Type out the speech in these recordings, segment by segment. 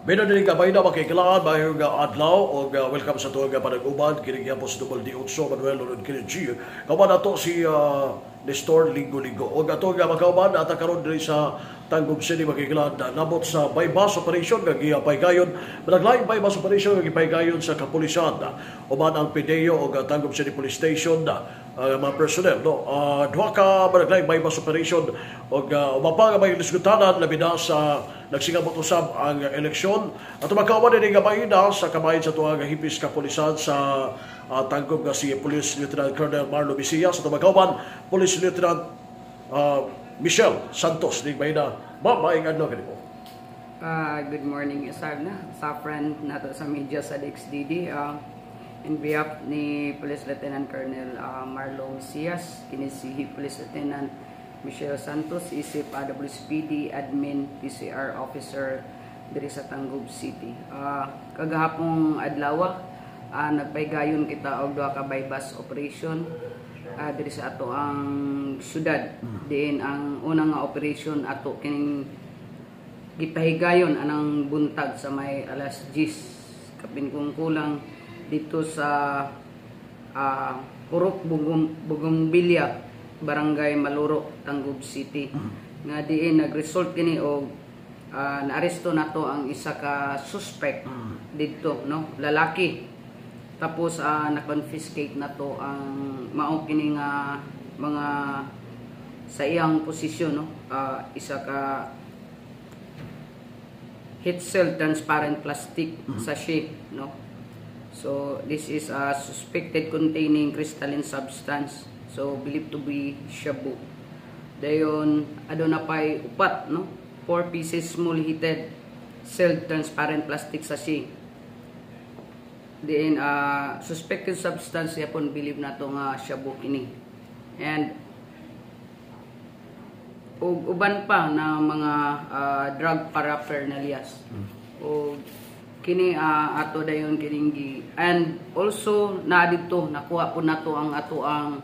Bino din kabay na makikilaan, mayroong adlaw o welcome sa tuwag panag-uban, kinigiyapos Dubal di Otso, Manuel Lord Kinigi. Kaman ato si Nestor Linggo-Linggo. O ato nga makauban, ata karon din sa Tangub City makikilaan na nabot sa bypass operation, gagiyapay gayon. Managlaing bypass operation, gagiyapay gayon sa kapulisan. Uman ang PDEO o Tangub City Police Station mga personnel. No? Duha ka managlaing bypass operation o umapa nga may lisgutanan labi na sa nagsigabot usab ang eleksyon at makauman din nga maina sa kabayan sa tuwang hipis kapulisan sa tangkog nga si Police Lieutenant Colonel Marlo Vicias at makauman Police Lieutenant Michelle Santos di maina maing adlaw kanimo. Good morning Isarna sa friend nato sa media sa DXDD in behalf ni Police Lieutenant Colonel Marlo Vicias kini si Police Lieutenant Michelle Santos, isip WSPD Admin PCR Officer diri sa Tangub City. Kagahapong adlaw nagpaygayon kita og duha ka bypass operation diri sa ato ang syudad. Diin ang unang nga operation ato kining gipahigayon anang buntag sa may alas 10 kapin kung kulang dito sa Purok Bugumbilya, Barangay Maluro, Tangub City. Nga diin nagresult kini og naaresto nato ang isa ka suspect dito, no, lalaki. Tapos na-confiscate nato ang mao kini nga mga sa iyang posisyon, no, isa ka heat seal transparent plastic sachet, no. So this is a suspected containing crystalline substance. So believed to be shabu. Dayon aduna pay upat, no, 4 pieces small heated sealed transparent plastic sachet. Then suspected substance yapon believe nato nga shabu kini. And uban pa na mga drug paraphernalias. O kini ato dayon kining and also na dito nakuha po nato ang ato ang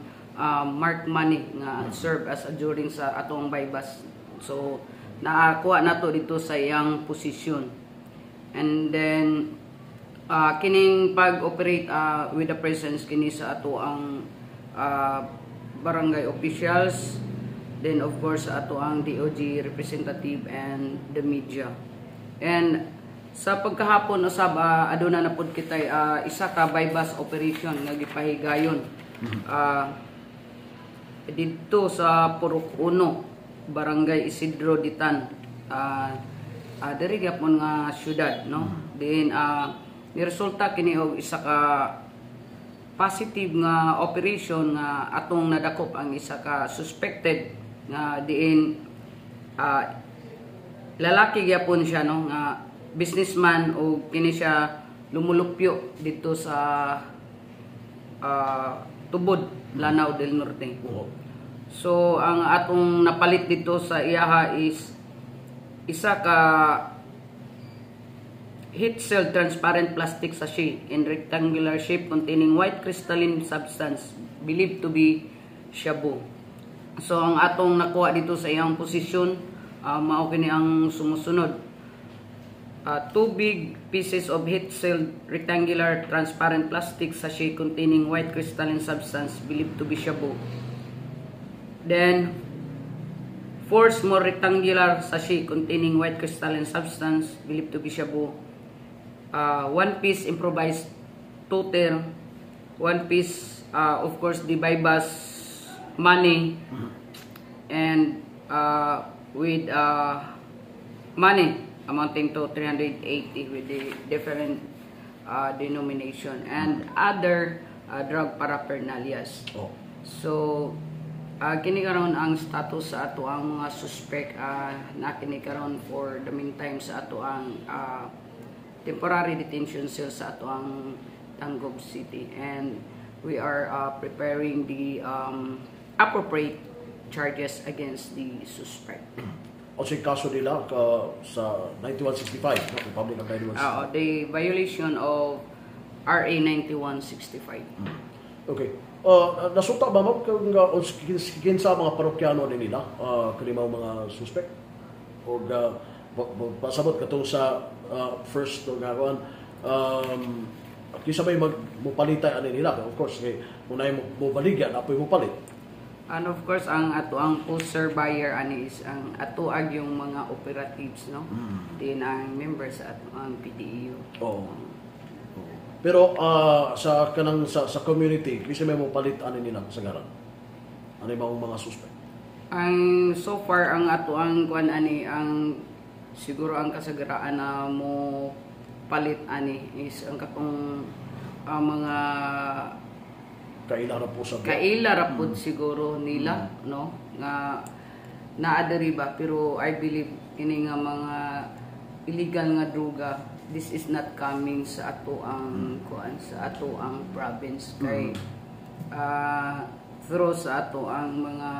mark money nga serve as a during sa atong bypass. So naakuha nato dito sa iyang posisyon. And then kining pag-operate with the presence kini sa ato ang barangay officials, then of course sa ato ang DOJ representative and the media. And sa pagkahapon usab aduna na pud kitay isa ka bypass operation nga gipahigayon dito sa Purok 1, Barangay Isidro Ditan, diri gyapon nga syudad, no. Then niresulta kini og isa ka positive nga operation nga atong nadakop ang isa ka suspected nga diin lalaki gyapon siya, no, nga businessman o kini siya lumulupyo dito sa Tubod, Lanao del Norte. So ang atong napalit dito sa iyaha is isa ka heat seal transparent plastic sachet in rectangular shape containing white crystalline substance believed to be shabu. So ang atong nakuha dito sa iyang posisyon mao kini ang sumusunod. 2 big pieces of heat-sealed rectangular transparent plastic sachet containing white crystalline substance believed to be shabu. Then 4 small rectangular sachet containing white crystalline substance believed to be shabu. 1 piece improvised toter, 1 piece of course the bypass money, and with money amounting to 380 with the different denomination and other drug paraphernalias. So kini karon ang status sa ato ang mga suspect na kini karon for the meantime sa ato ang temporary detention cell sa ato ang Tangub City, and we are preparing the appropriate charges against the suspect. O sa kaso nila sa 9165, no? Republic of 9165. The violation of RA 9165. Okay. Nasuta ba mo kung kinsa mga parokyano nila, kanilang mga suspect? O pasabot katong sa first to gawon kisa may mupalitay ani nila, of course kay unay mo baligyan apoy mo palit. And of course ang ato ang poster buyer ani is ang atuag yung mga operatives, no? Din ang members sa ato ang PDEU. Oo. Pero sa kanang sa community kisa may mo palit ani nila kasagaran. Ano ba mga suspect? Ang so far ang ato ang kuan ani ang siguro ang kasagaraan na mo palit ani is ang katong mga Kaila ra po sa kaila rapod siguro nila, no, nga naadari ba, pero I believe ini nga mga illegal nga droga, this is not coming sa ato ang kuan, sa ato ang province kay through sa ato ang mga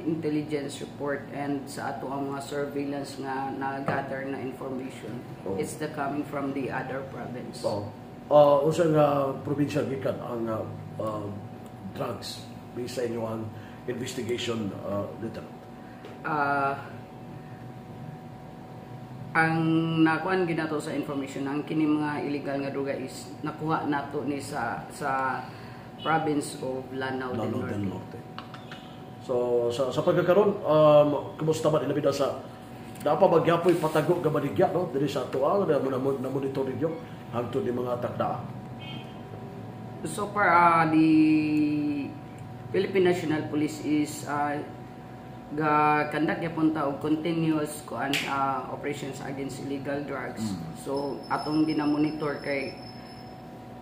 intelligence report and sa ato ang mga surveillance nga na-gather na information. It's the coming from the other province. Usa nga probinsya gikan ang drugs based sa inyo ang investigation, Lieutenant? Ang nakuan ginato sa information ang kini mga illegal nga droga is nakuha nato ni sa province of Lanao del Norte. So sa pagkakaroon kumusta man ilabi na sa dapat magyapoy patago ka baligya, no, diri sa tuwa na monitor ninyo hangtod di mga takda. So far the Philippine National Police is conduct yapon ta og continuous operations against illegal drugs. So atong dinamonitor kay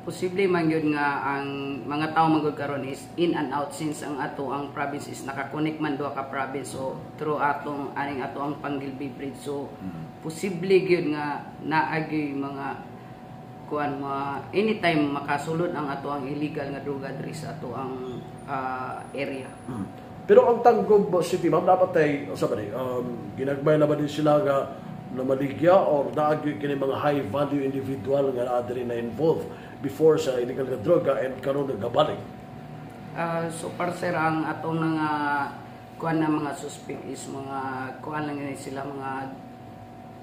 posible man yun nga ang mga tao magod karon is in and out since ang ato ang province is naka-connect man duha ka province, so through atong aning ato ang Panggilby Bridge, so posible gyud nga naagi mga kuan anytime makasulod ang ato ang illegal nga droga diri sa ato ang area. Pero ang Tanggob City, ma'am, dapat ay ginagbay na ba din sila nga na maligya or naagi kini mga high value individual nga naa diri na involved before sa illegal nga droga and karon nagabalik? So para sir ang atong nga kuan na mga suspect is mga kuan lang yun sila, mga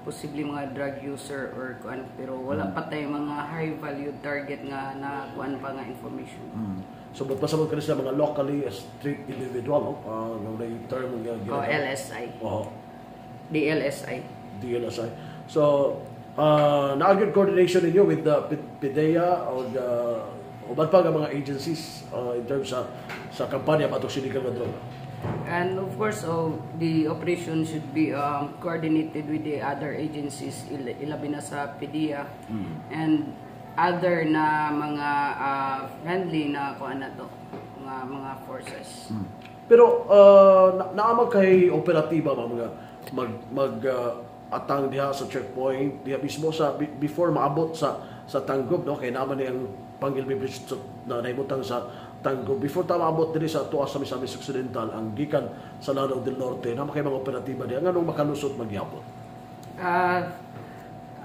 posible mga drug user or kuan, pero wala pa tayo mga high value target nga na kuan pa nga information. So ba't pasabot ka sila mga locally street individual, no? Yung term nga LSI. DLSI. So na-agreed coordination ninyo with the PDEA o uban pa nga mga agencies in terms sa kampanya patong sinigang nga droga? And of course, the operation should be coordinated with the other agencies, ilabi na sa PDEA and other na mga friendly na kuan na to, mga forces. Pero naamag kay operatiba mga atang diha sa checkpoint diha mismo sa before maabot sa Tanggob, no, kay naman ang Panggilby Bridge na naibutang sa Tanggob before ta maabot diri sa tuwa sa Misamis Occidental ang gikan sa Lanao del Norte na kay mga operatiba diha nganong makalusot magyapon.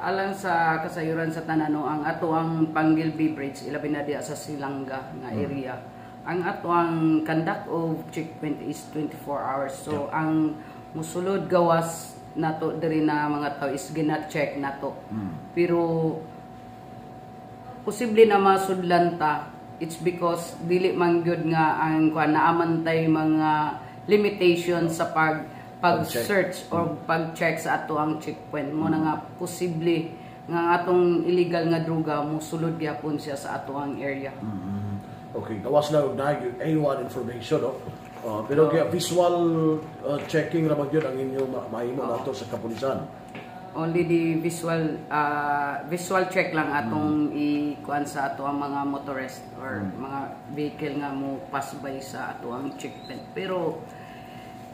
Alang sa kasayuran sa tanano ang ato ang Panggilby Bridge ilabi na diha sa Silanga nga area. Ang ato ang conduct of checkpoint is 24 hours. So ang musulod gawas nato diri na mga tao is gina-check nato. Pero posible na masudlan ta, it's because dili man gyud nga ang kuan naamantay mga limitation sa pag-search or pag-check sa ato ang checkpoint mo na nga posible nga atong illegal nga droga musulod gyapon siya sa ato ang area. Okay, gawas na A1 information, no? Pero kaya visual checking naman yun ang inyong mahimo nato sa kapulisan. Only the visual check lang atong ikuan sa ato ang mga motorist or mga vehicle nga mo pass by sa ato ang checkpoint. Pero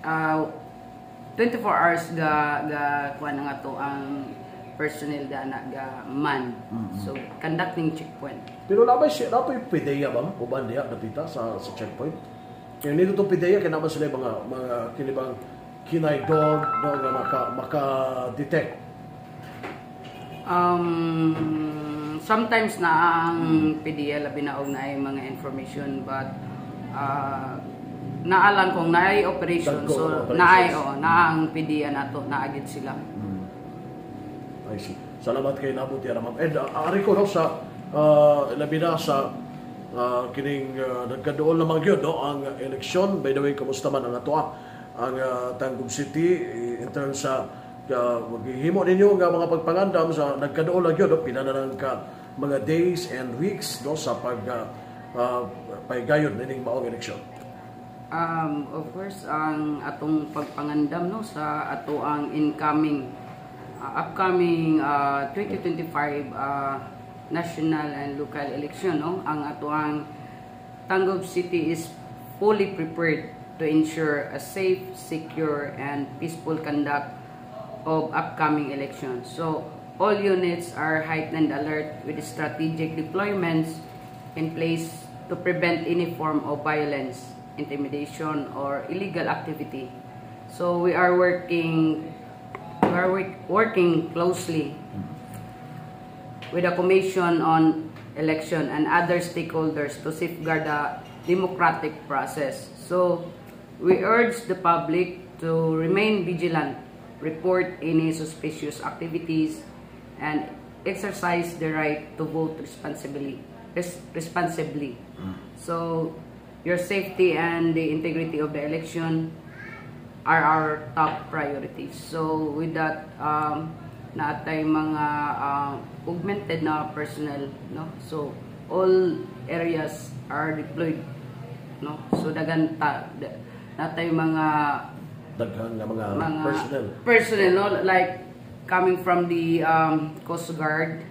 24 hours ga kuan nga ato ang personnel ga man. So conducting checkpoint. Pero labay PDEA ba uban diha napita sa checkpoint? Kaya nito itong PDEA, kaya naman sila mga kinibang kinay dog, no, nga maka-detect. Sometimes na ang PDEA labi na og naay mga information, but naalang kung naay operation, so naay na ang PDEA nato naagid sila. I see. Salamat kay Nabot yan, ma'am. And ari ko no, sa labi na sa kining nagkadoon lamang yun, no, ang eleksyon. By the way, kamusta man ang atoa ang Tangub City in terms sa maghihimo ninyo nga mga pagpangandam sa nagkadoon lang yun, no, pila na lang ka mga days and weeks no, sa paggayon nining maong eleksyon. Of course, ang atong pagpangandam no sa ato ang upcoming 2025 national and local election, no, ang ato ang Tangub City is fully prepared to ensure a safe, secure, and peaceful conduct of upcoming elections. So all units are heightened alert with strategic deployments in place to prevent any form of violence, intimidation, or illegal activity. So we are working closely with the Commission on Election and other stakeholders to safeguard the democratic process. So we urge the public to remain vigilant, report any suspicious activities, and exercise the right to vote responsibly. So your safety and the integrity of the election are our top priorities. So with that, naatay mga augmented na personnel, no? So all areas are deployed, no? So natay mga daghang nga mga personnel, no? Like coming from the Coast Guard,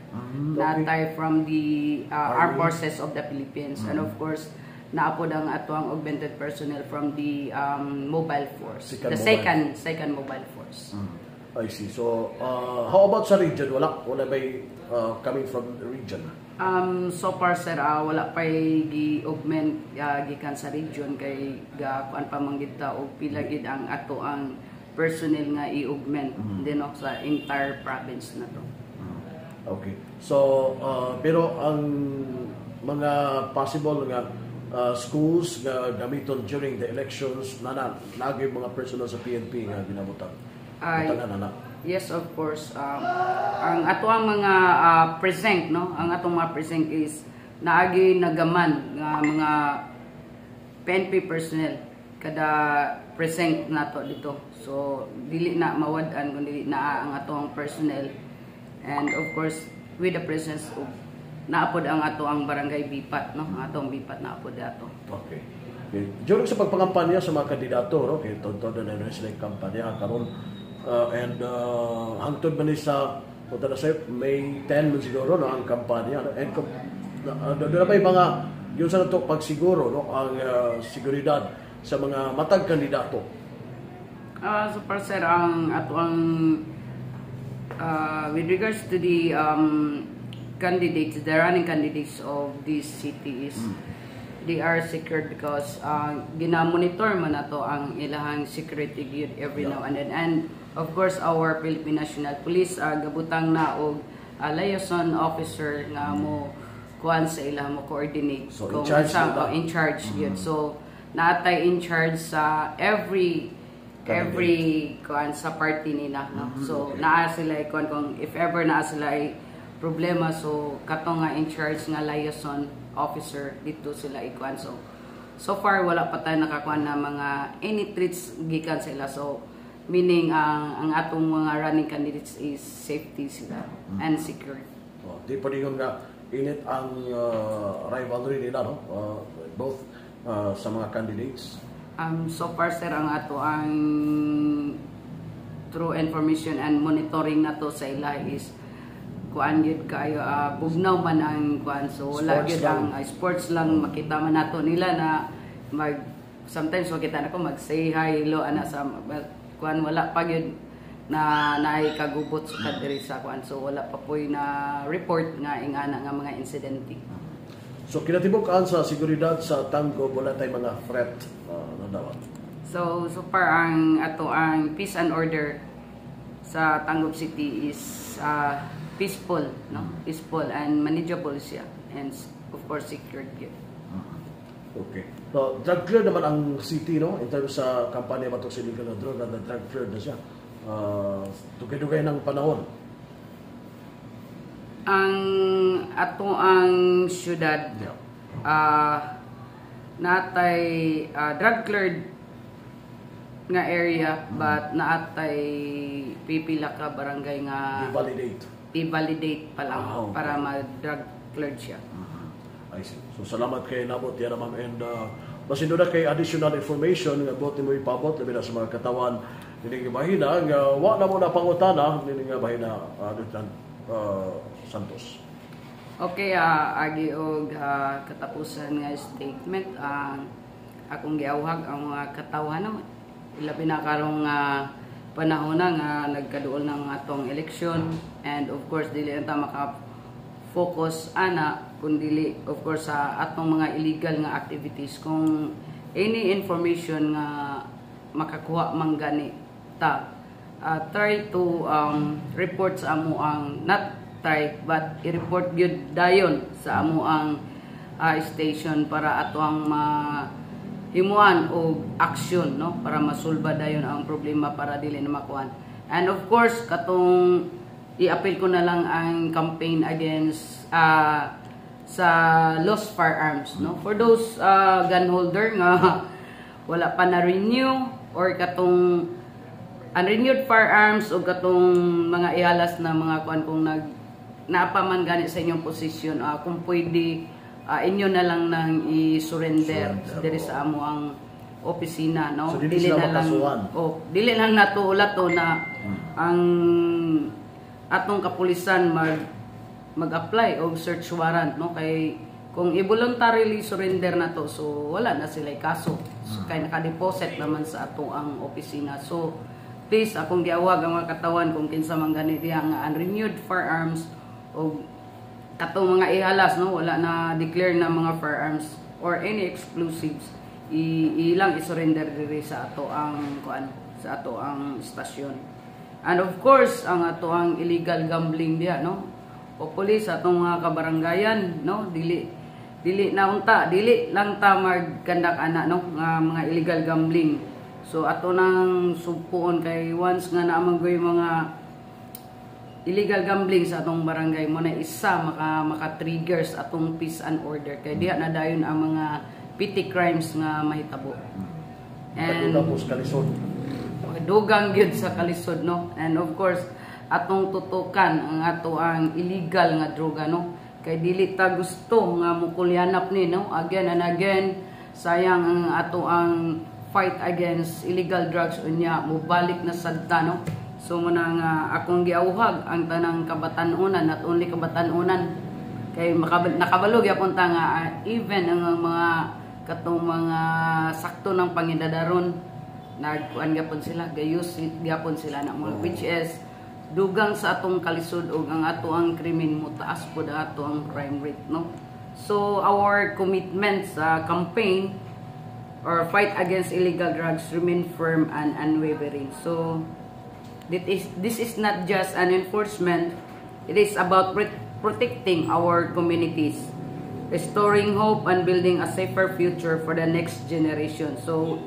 natay from the Armed Forces of the Philippines, and of course naapod ang atuang augmented personnel from the mobile force, second mobile force. I see. So how about sa region? Wala by coming from the region? So far sir, wala pay gi-augment gikan sa region kay kuan pa man gid ta og pila gid ang ato ang personnel nga i-augment din sa entire province na to. Okay. So pero ang mga possible nga schools nga gamiton during the elections nagay mga personnel sa PNP nga ginabutan. Yes, of course. Ang ato ang mga precinct, no? Ang atong mga precinct is naagi nagaman nga mga PNP personnel kada precinct nato dito. So dili na mawad-an kun dili na ang atong personnel, and of course with the presence of naapod ang ato ang barangay Bipat, no? Ang atong Bipat naapod dato. Okay. During sa pagpangampanya sa mga kandidato, no? Kay tonton na sila kampanya karon and hangtod man sa punta na sa May 10 man siguro no ang kampanya, and doon na ba yung mga yun sa nato pagsiguro, no, ang seguridad sa mga matag kandidato? So far sir, ang ato ang with regards to the candidates, the running candidates of this city is they are secured because ginamonitor man nato ang ilahang security gyud every now and then, and of course our Philippine National Police gabutang na og liaison officer nga mo kuan sa ilang mo coordinate so kung in charge yun. So naatay in charge sa every kuan sa party nila, no? So naa sila kuan kung if ever naa sila ay problema, so katong nga in charge nga liaison officer dito sila ikuan. So far wala pa tayo nakakuan na mga any threats gikan sa ila, so meaning ang atong mga running candidates is safety sila and secure. Di pa rin nga init ang rivalry nila, no? Both sa mga candidates. So far sir, ang ato ang through information and monitoring nato sa ila is kuan gyud kayo bugnaw man ang kuan, so wala gyud ang sports lang makita man nato nila na sometimes makita nako mag say hi hello ana sa kuan, wala pa gyud na naay kagubot sa kadiri sa kuan, so wala pa poy na report nga ingana nga mga insidente. So kinatibuk-an sa seguridad sa Tangub wala tay mga threat na daw. So far ang ato ang peace and order sa Tangub City is peaceful, no? Peaceful and manageable siya, and of course secured yun. Okay. So drug clear naman ang city, no? In terms sa kampanya batok sa illegal na drug, drug clear na siya. Dugay-dugay ng panahon. ang ato ang syudad natay drug cleared nga area but naatay pipila ka barangay nga i-validate pa lang okay. para ma-drug cleared siya. I see. So salamat kay nabot yan ma'am and basin doon na kay additional information nga buot mo ipabot labi na sa mga katawan nini nga bahina nga wa na mo na pangutana nini nga bahina Lieutenant Santos. Okay, agi og katapusan nga statement akong giawhag ang mga katawan ilabi na karong panahon na nga nagkaduol ng atong eleksyon and of course dili anta maka-focus kundi of course sa atong mga illegal nga activities kung any information nga makakuha man gani ta try to report sa amo ang not try but i-report gyud dayon sa amo ang station para ato ang himuan o action no para masulba dayon ang problema para dili na makuan. And of course katong i-appeal ko na lang ang campaign against sa lost firearms no for those gun holder nga wala pa na renew or katong unrenewed firearms o katong mga ihalas na mga kuan kung napaman gani sa inyong posisyon kung pwede inyo na lang nang i-surrender diri sa amo ang opisina no so, dili na lang dili lang nato ulato na ang atong kapulisan mag-apply og search warrant no kay kung i-voluntarily surrender na to so wala na sila kaso so, kay naka-deposit naman sa ato ang opisina so please akong giawag ang mga katawan kung kinsa man gani diha nga unrenewed firearms o katong mga ihalas no wala na declare na mga firearms or any explosives ilang i-surrender diri sa ato ang kuan sa ato ang istasyon. And of course ang ato ang illegal gambling diha no o police atong mga kabaranggayan no dili lang ta magkandak ana no nga mga illegal gambling so ato nang sugpuon kay once nga naamanggoy mga illegal gambling sa atong barangay mo na isa maka-trigger sa atong peace and order kay diha na dayon ang mga petty crimes nga mahitabo. And dugang gyud sa kalisod no. And of course atong tutukan ang ato ang illegal nga droga no. Kay dili ta gusto nga mukulyanap ni no. Again and again sayang ang ato ang fight against illegal drugs unya mobalik na sadta no. So muna nga akong giawhag ang tanang kabatan-unan not only kabatan-unan kay nakabalog yapon ta nga even ang mga katong mga sakto ng pangidadaron nagkuan gyapon sila gayus gyapon sila na mo which is dugang sa atong kalisod og ang ato ang krimen mo taas pud ato ang crime rate no. So our commitment sa campaign or fight against illegal drugs remain firm and unwavering. So this is not just an enforcement, it is about protecting our communities, restoring hope and building a safer future for the next generation. So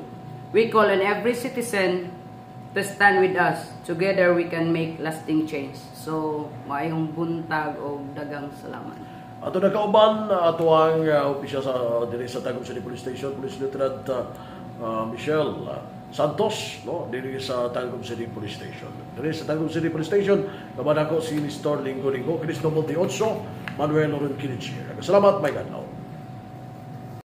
we call on every citizen to stand with us. Together we can make lasting change. So maayong buntag o dagang salamat. Ato nagkauban ato ang opisyal sa diri sa Tagum City Police Station, Police Lieutenant Michelle Santos no diri sa Tagum City Police Station. Diri sa Tagum City Police Station kaman ako si Nestor Linggo Linggo, Chris Noble de Otso, Manuel Loren Kinichi. Salamat, my God.